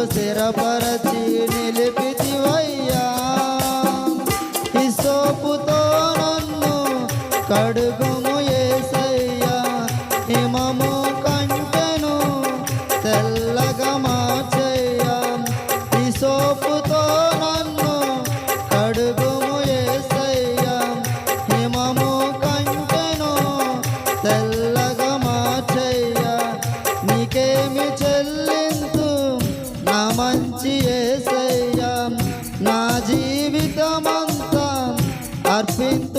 స్థిరపరచి నిలిపితివయ్యా. హిస్సోపుతో నన్ను కడుగుము యేసయ్యా, హిమము కంటెను తెల్లగా మార్చయ్యా. హిస్సోపుతో నన్ను కడుగుము యేసయ్యా, హిమము కంటెను తెల్లగా మార్చయ్యా. నీకేమి చెల్లింతు నా మంచి యేసయ్యా, నా జీవితమంతా అర్పించు